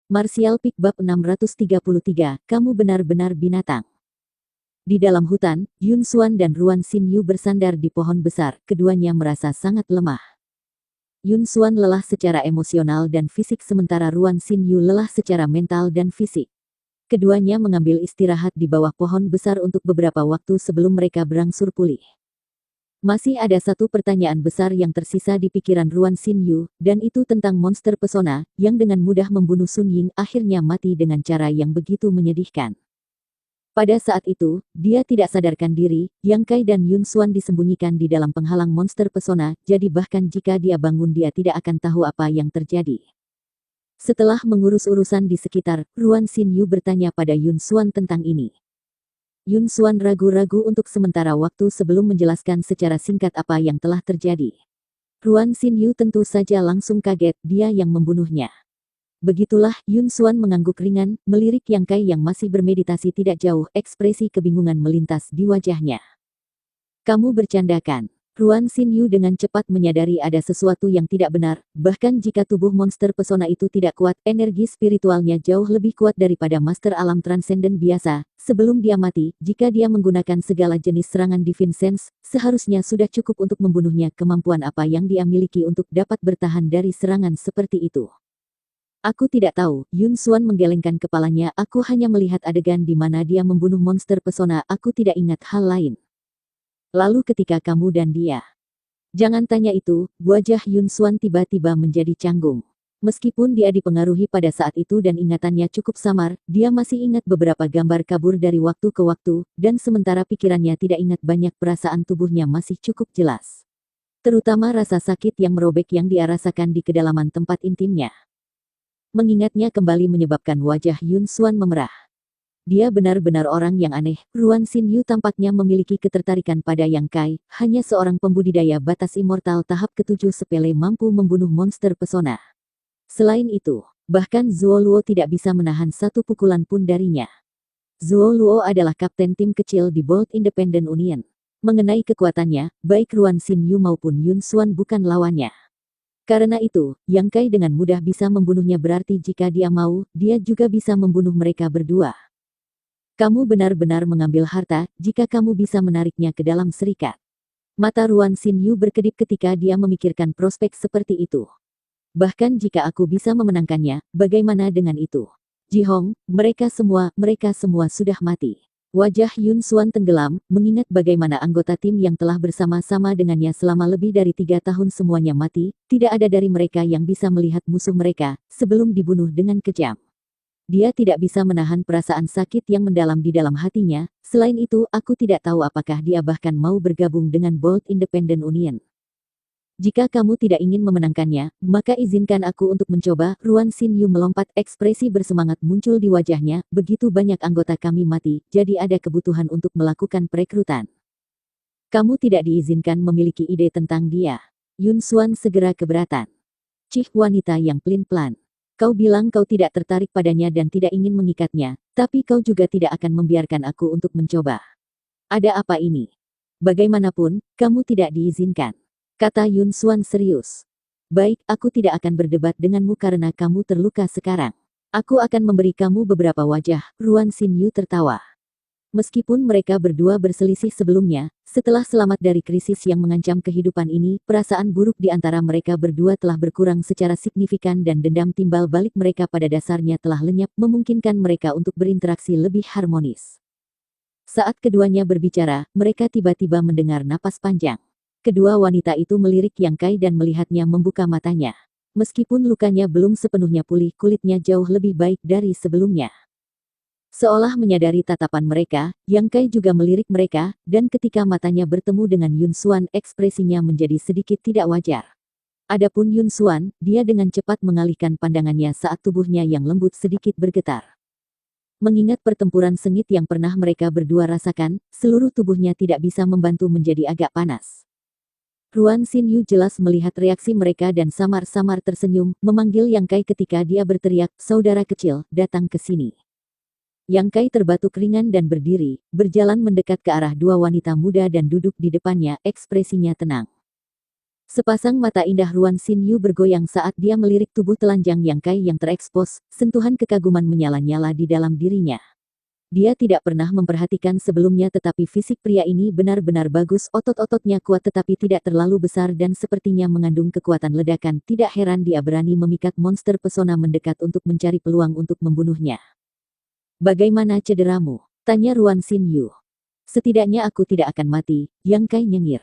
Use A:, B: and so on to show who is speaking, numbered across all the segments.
A: Martial Peak Bab 633, kamu benar-benar binatang. Di dalam hutan, Yun Xuan dan Ruan Xinyu bersandar di pohon besar, keduanya merasa sangat lemah. Yun Xuan lelah secara emosional dan fisik sementara Ruan Xinyu lelah secara mental dan fisik. Keduanya mengambil istirahat di bawah pohon besar untuk beberapa waktu sebelum mereka berangsur pulih. Masih ada satu pertanyaan besar yang tersisa di pikiran Ruan Xinyu, dan itu tentang monster pesona, yang dengan mudah membunuh Sun Ying akhirnya mati dengan cara yang begitu menyedihkan. Pada saat itu, dia tidak sadarkan diri, Yang Kai dan Yun Xuan disembunyikan di dalam penghalang monster pesona, jadi bahkan jika dia bangun dia tidak akan tahu apa yang terjadi. Setelah mengurus urusan di sekitar, Ruan Xinyu bertanya pada Yun Xuan tentang ini. Yun Xuan ragu-ragu untuk sementara waktu sebelum menjelaskan secara singkat apa yang telah terjadi. Ruan Xinyu tentu saja langsung kaget, dia yang membunuhnya. Begitulah, Yun Xuan mengangguk ringan, melirik Yang Kai yang masih bermeditasi tidak jauh, ekspresi kebingungan melintas di wajahnya. Kamu bercandakan. Ruan Xinyu dengan cepat menyadari ada sesuatu yang tidak benar, bahkan jika tubuh monster pesona itu tidak kuat, energi spiritualnya jauh lebih kuat daripada master alam transenden biasa. Sebelum dia mati, jika dia menggunakan segala jenis serangan Divine Sense, seharusnya sudah cukup untuk membunuhnya. Kemampuan apa yang dia miliki untuk dapat bertahan dari serangan seperti itu? Aku tidak tahu, Yun Xuan menggelengkan kepalanya, aku hanya melihat adegan di mana dia membunuh monster pesona, aku tidak ingat hal lain. Lalu ketika kamu dan dia. Jangan tanya itu, wajah Yun Xuan tiba-tiba menjadi canggung. Meskipun dia dipengaruhi pada saat itu dan ingatannya cukup samar, dia masih ingat beberapa gambar kabur dari waktu ke waktu, dan sementara pikirannya tidak ingat banyak perasaan tubuhnya masih cukup jelas. Terutama rasa sakit yang merobek yang dia rasakan di kedalaman tempat intimnya. Mengingatnya kembali menyebabkan wajah Yun Xuan memerah. Dia benar-benar orang yang aneh. Ruan Xinyu tampaknya memiliki ketertarikan pada Yang Kai, hanya seorang pembudidaya batas immortal tahap ke-7 sepele mampu membunuh monster pesona. Selain itu, bahkan Zhuo Luo tidak bisa menahan satu pukulan pun darinya. Zhuo Luo adalah kapten tim kecil di Bold Independent Union. Mengenai kekuatannya, baik Ruan Xinyu maupun Yun Xuan bukan lawannya. Karena itu, Yang Kai dengan mudah bisa membunuhnya, berarti jika dia mau, dia juga bisa membunuh mereka berdua. Kamu benar-benar mengambil harta, jika kamu bisa menariknya ke dalam serikat. Mata Ruan Xinyu berkedip ketika dia memikirkan prospek seperti itu. Bahkan jika aku bisa memenangkannya, bagaimana dengan itu? Jihong, mereka semua sudah mati. Wajah Yun Xuan tenggelam, mengingat bagaimana anggota tim yang telah bersama-sama dengannya selama lebih dari 3 tahun semuanya mati, tidak ada dari mereka yang bisa melihat musuh mereka, sebelum dibunuh dengan kejam. Dia tidak bisa menahan perasaan sakit yang mendalam di dalam hatinya. Selain itu, aku tidak tahu apakah dia bahkan mau bergabung dengan Bold Independent Union. Jika kamu tidak ingin memenangkannya, maka izinkan aku untuk mencoba. Ruan Xinyu melompat, ekspresi bersemangat muncul di wajahnya. Begitu banyak anggota kami mati, jadi ada kebutuhan untuk melakukan perekrutan. Kamu tidak diizinkan memiliki ide tentang dia. Yun Xuan segera keberatan. Cih wanita yang pelin-pelan. Kau bilang kau tidak tertarik padanya dan tidak ingin mengikatnya, tapi kau juga tidak akan membiarkan aku untuk mencoba. Ada apa ini? Bagaimanapun, kamu tidak diizinkan. Kata Yun Xuan serius. Baik, aku tidak akan berdebat denganmu karena kamu terluka sekarang. Aku akan memberi kamu beberapa wajah. Ruan Xinyu tertawa. Meskipun mereka berdua berselisih sebelumnya, setelah selamat dari krisis yang mengancam kehidupan ini, perasaan buruk di antara mereka berdua telah berkurang secara signifikan dan dendam timbal balik mereka pada dasarnya telah lenyap, memungkinkan mereka untuk berinteraksi lebih harmonis. Saat keduanya berbicara, mereka tiba-tiba mendengar napas panjang. Kedua wanita itu melirik Yang Kai dan melihatnya membuka matanya. Meskipun lukanya belum sepenuhnya pulih, kulitnya jauh lebih baik dari sebelumnya. Seolah menyadari tatapan mereka, Yang Kai juga melirik mereka, dan ketika matanya bertemu dengan Yun Xuan, ekspresinya menjadi sedikit tidak wajar. Adapun Yun Xuan, dia dengan cepat mengalihkan pandangannya saat tubuhnya yang lembut sedikit bergetar. Mengingat pertempuran sengit yang pernah mereka berdua rasakan, seluruh tubuhnya tidak bisa membantu menjadi agak panas. Ruan Xinyu jelas melihat reaksi mereka dan samar-samar tersenyum, memanggil Yang Kai ketika dia berteriak, "Saudara kecil, datang ke sini." Yang Kai terbatuk ringan dan berdiri, berjalan mendekat ke arah dua wanita muda dan duduk di depannya, ekspresinya tenang. Sepasang mata indah Ruan Xinyu bergoyang saat dia melirik tubuh telanjang Yang Kai yang terekspos, sentuhan kekaguman menyala-nyala di dalam dirinya. Dia tidak pernah memperhatikan sebelumnya tetapi fisik pria ini benar-benar bagus, otot-ototnya kuat tetapi tidak terlalu besar dan sepertinya mengandung kekuatan ledakan. Tidak heran dia berani memikat monster pesona mendekat untuk mencari peluang untuk membunuhnya. Bagaimana cederamu? Tanya Ruan Xinyu. Setidaknya aku tidak akan mati, Yang Kai nyengir.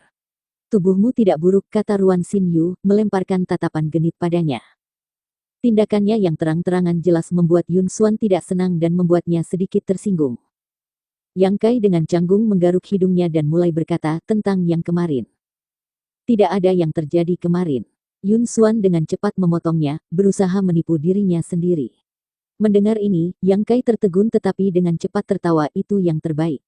A: Tubuhmu tidak buruk, kata Ruan Xinyu, melemparkan tatapan genit padanya. Tindakannya yang terang-terangan jelas membuat Yun Xuan tidak senang dan membuatnya sedikit tersinggung. Yang Kai dengan canggung menggaruk hidungnya dan mulai berkata tentang yang kemarin. Tidak ada yang terjadi kemarin. Yun Xuan dengan cepat memotongnya, berusaha menipu dirinya sendiri. Mendengar ini, Yang Kai tertegun tetapi dengan cepat tertawa, itu yang terbaik.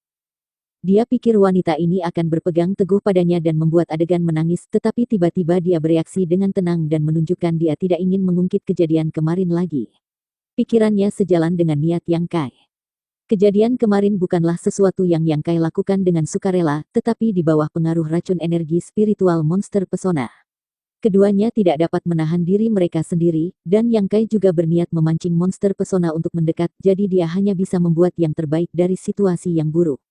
A: Dia pikir wanita ini akan berpegang teguh padanya dan membuat adegan menangis, tetapi tiba-tiba dia bereaksi dengan tenang dan menunjukkan dia tidak ingin mengungkit kejadian kemarin lagi. Pikirannya sejalan dengan niat Yang Kai. Kejadian kemarin bukanlah sesuatu yang Yang Kai lakukan dengan sukarela, tetapi di bawah pengaruh racun energi spiritual monster pesona. Keduanya tidak dapat menahan diri mereka sendiri, dan Yang Kai juga berniat memancing monster pesona untuk mendekat, jadi dia hanya bisa membuat yang terbaik dari situasi yang buruk.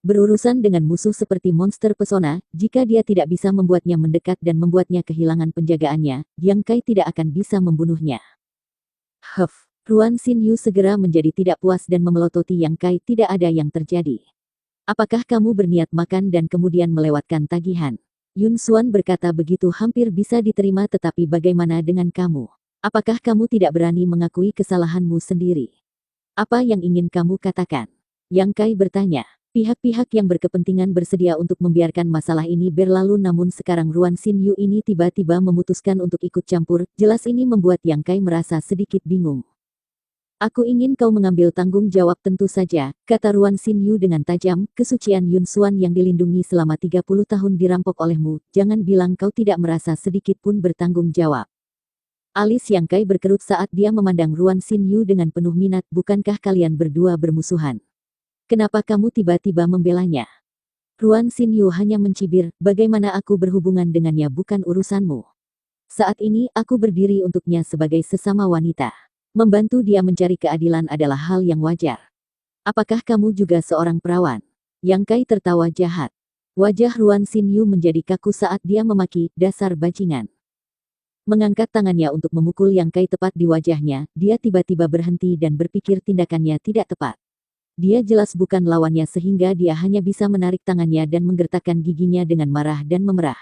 A: Berurusan dengan musuh seperti monster pesona, jika dia tidak bisa membuatnya mendekat dan membuatnya kehilangan penjagaannya, Yang Kai tidak akan bisa membunuhnya. Ruan Xinyu segera menjadi tidak puas dan memelototi Yang Kai. Tidak ada yang terjadi. Apakah kamu berniat makan dan kemudian melewatkan tagihan? Yun Xuan berkata begitu hampir bisa diterima, tetapi bagaimana dengan kamu? Apakah kamu tidak berani mengakui kesalahanmu sendiri? Apa yang ingin kamu katakan? Yang Kai bertanya. Pihak-pihak yang berkepentingan bersedia untuk membiarkan masalah ini berlalu, namun sekarang Ruan Xinyu ini tiba-tiba memutuskan untuk ikut campur. Jelas ini membuat Yang Kai merasa sedikit bingung. Aku ingin kau mengambil tanggung jawab, tentu saja, kata Ruan Xinyu dengan tajam. Kesucian Yun Xuan yang dilindungi selama 30 tahun dirampok olehmu, jangan bilang kau tidak merasa sedikit pun bertanggung jawab. Alis Yang Kai berkerut saat dia memandang Ruan Xinyu dengan penuh minat. Bukankah kalian berdua bermusuhan? Kenapa kamu tiba-tiba membelanya? Ruan Xinyu hanya mencibir, bagaimana aku berhubungan dengannya bukan urusanmu. Saat ini aku berdiri untuknya sebagai sesama wanita. Membantu dia mencari keadilan adalah hal yang wajar. Apakah kamu juga seorang perawan? Yang Kai tertawa jahat. Wajah Ruan Xinyu menjadi kaku saat dia memaki, dasar bajingan. Mengangkat tangannya untuk memukul Yang Kai tepat di wajahnya, dia tiba-tiba berhenti dan berpikir tindakannya tidak tepat. Dia jelas bukan lawannya sehingga dia hanya bisa menarik tangannya dan menggertakkan giginya dengan marah dan memerah.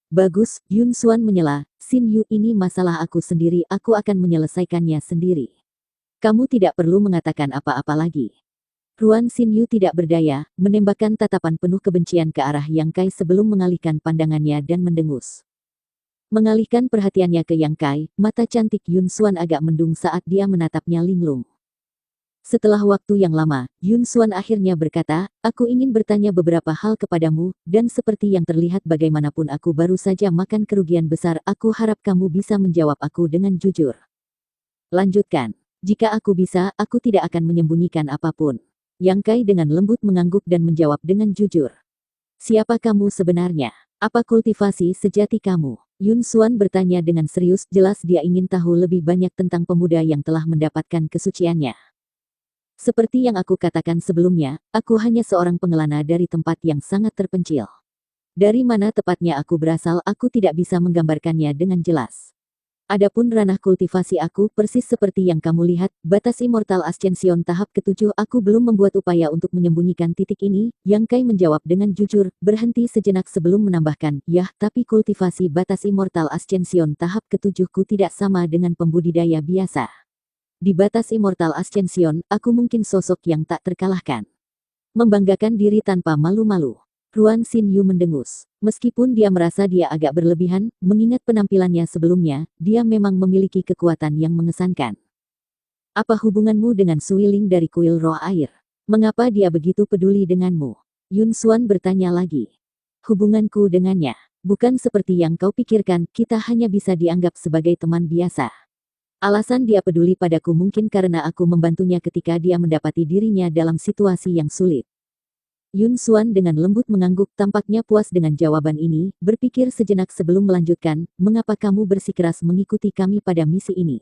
A: Bagus, Yun Xuan menyela, Xinyu, ini masalah aku sendiri, aku akan menyelesaikannya sendiri. Kamu tidak perlu mengatakan apa-apa lagi. Ruan Xinyu tidak berdaya, menembakkan tatapan penuh kebencian ke arah Yang Kai sebelum mengalihkan pandangannya dan mendengus. Mengalihkan perhatiannya ke Yang Kai, mata cantik Yun Xuan agak mendung saat dia menatapnya linglung. Setelah waktu yang lama, Yun Xuan akhirnya berkata, aku ingin bertanya beberapa hal kepadamu, dan seperti yang terlihat bagaimanapun aku baru saja makan kerugian besar, aku harap kamu bisa menjawab aku dengan jujur. Lanjutkan. Jika aku bisa, aku tidak akan menyembunyikan apapun. Yang Kai dengan lembut mengangguk dan menjawab dengan jujur. Siapa kamu sebenarnya? Apa kultivasi sejati kamu? Yun Xuan bertanya dengan serius, jelas dia ingin tahu lebih banyak tentang pemuda yang telah mendapatkan kesuciannya. Seperti yang aku katakan sebelumnya, aku hanya seorang pengelana dari tempat yang sangat terpencil. Dari mana tepatnya aku berasal, aku tidak bisa menggambarkannya dengan jelas. Adapun ranah kultivasi aku, persis seperti yang kamu lihat, batas Immortal Ascension tahap ke-7, aku belum membuat upaya untuk menyembunyikan titik ini. Yang Kai menjawab dengan jujur, berhenti sejenak sebelum menambahkan, yah, tapi kultivasi batas Immortal Ascension tahap ke-7 ku tidak sama dengan pembudidaya biasa. Di batas Immortal Ascension, aku mungkin sosok yang tak terkalahkan. Membanggakan diri tanpa malu-malu. Ruan Xinyu mendengus. Meskipun dia merasa dia agak berlebihan, mengingat penampilannya sebelumnya, dia memang memiliki kekuatan yang mengesankan. Apa hubunganmu dengan Suiling dari kuil roh air? Mengapa dia begitu peduli denganmu? Yun Xuan bertanya lagi. Hubunganku dengannya, bukan seperti yang kau pikirkan, kita hanya bisa dianggap sebagai teman biasa. Alasan dia peduli padaku mungkin karena aku membantunya ketika dia mendapati dirinya dalam situasi yang sulit. Yun Xuan dengan lembut mengangguk, tampaknya puas dengan jawaban ini, berpikir sejenak sebelum melanjutkan, mengapa kamu bersikeras mengikuti kami pada misi ini?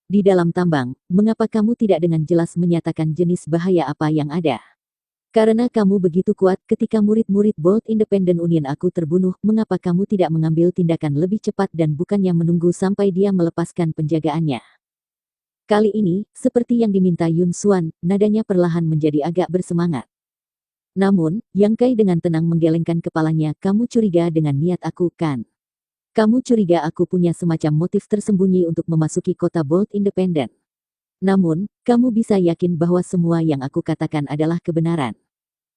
A: Di dalam tambang, mengapa kamu tidak dengan jelas menyatakan jenis bahaya apa yang ada? Karena kamu begitu kuat ketika murid-murid Bolt Independent Union aku terbunuh, mengapa kamu tidak mengambil tindakan lebih cepat dan bukannya menunggu sampai dia melepaskan penjagaannya? Kali ini, seperti yang diminta Yun Xuan, nadanya perlahan menjadi agak bersemangat. Namun, Yang Kai dengan tenang menggelengkan kepalanya, kamu curiga dengan niat aku, kan? Kamu curiga aku punya semacam motif tersembunyi untuk memasuki kota Bolt Independent. Namun, kamu bisa yakin bahwa semua yang aku katakan adalah kebenaran.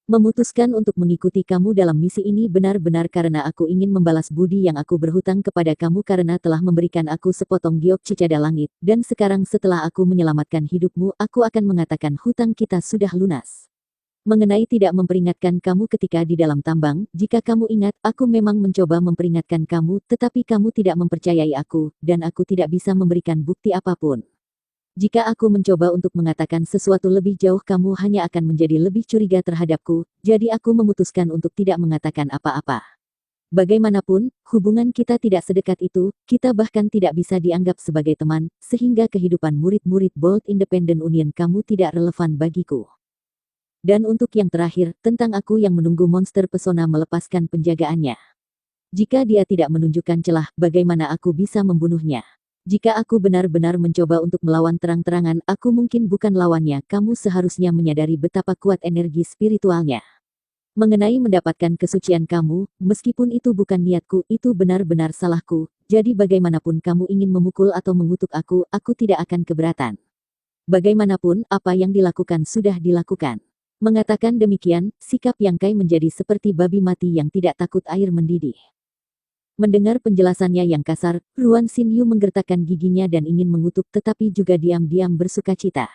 A: Memutuskan untuk mengikuti kamu dalam misi ini benar-benar karena aku ingin membalas budi yang aku berhutang kepada kamu karena telah memberikan aku sepotong giok cicada langit, dan sekarang setelah aku menyelamatkan hidupmu, aku akan mengatakan hutang kita sudah lunas. Mengenai tidak memperingatkan kamu ketika di dalam tambang, jika kamu ingat, aku memang mencoba memperingatkan kamu, tetapi kamu tidak mempercayai aku, dan aku tidak bisa memberikan bukti apapun. Jika aku mencoba untuk mengatakan sesuatu lebih jauh, kamu hanya akan menjadi lebih curiga terhadapku, jadi aku memutuskan untuk tidak mengatakan apa-apa. Bagaimanapun, hubungan kita tidak sedekat itu, kita bahkan tidak bisa dianggap sebagai teman, sehingga kehidupan murid-murid Bolt Independent Union kamu tidak relevan bagiku. Dan untuk yang terakhir, tentang aku yang menunggu monster pesona melepaskan penjagaannya. Jika dia tidak menunjukkan celah, bagaimana aku bisa membunuhnya? Jika aku benar-benar mencoba untuk melawan terang-terangan, aku mungkin bukan lawannya. Kamu seharusnya menyadari betapa kuat energi spiritualnya. Mengenai mendapatkan kesucian kamu, meskipun itu bukan niatku, itu benar-benar salahku. Jadi bagaimanapun kamu ingin memukul atau mengutuk aku tidak akan keberatan. Bagaimanapun, apa yang dilakukan sudah dilakukan. Mengatakan demikian, sikap Yang Kai menjadi seperti babi mati yang tidak takut air mendidih. Mendengar penjelasannya yang kasar, Ruan Xinyu menggertakkan giginya dan ingin mengutuk tetapi juga diam-diam bersukacita.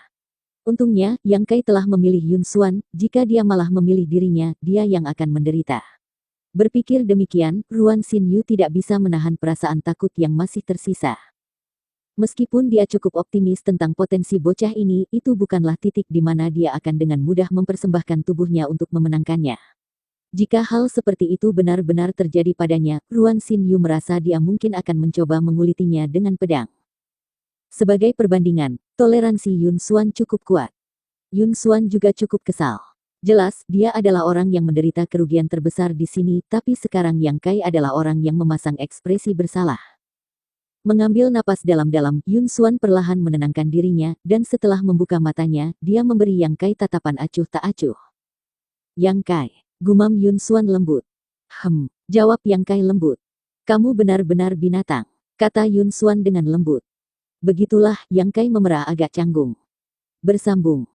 A: Untungnya, Yang Kai telah memilih Yun Xuan, jika dia malah memilih dirinya, dia yang akan menderita. Berpikir demikian, Ruan Xinyu tidak bisa menahan perasaan takut yang masih tersisa. Meskipun dia cukup optimis tentang potensi bocah ini, itu bukanlah titik di mana dia akan dengan mudah mempersembahkan tubuhnya untuk memenangkannya. Jika hal seperti itu benar-benar terjadi padanya, Ruan Xinyu merasa dia mungkin akan mencoba mengulitinya dengan pedang. Sebagai perbandingan, toleransi Yun Xuan cukup kuat. Yun Xuan juga cukup kesal. Jelas, dia adalah orang yang menderita kerugian terbesar di sini, tapi sekarang Yang Kai adalah orang yang memasang ekspresi bersalah. Mengambil napas dalam-dalam, Yun Xuan perlahan menenangkan dirinya, dan setelah membuka matanya, dia memberi Yang Kai tatapan acuh tak acuh. Yang Kai, gumam Yun Xuan lembut. Jawab Yang Kai lembut. Kamu benar-benar binatang, kata Yun Xuan dengan lembut. Begitulah, Yang Kai memerah agak canggung. Bersambung.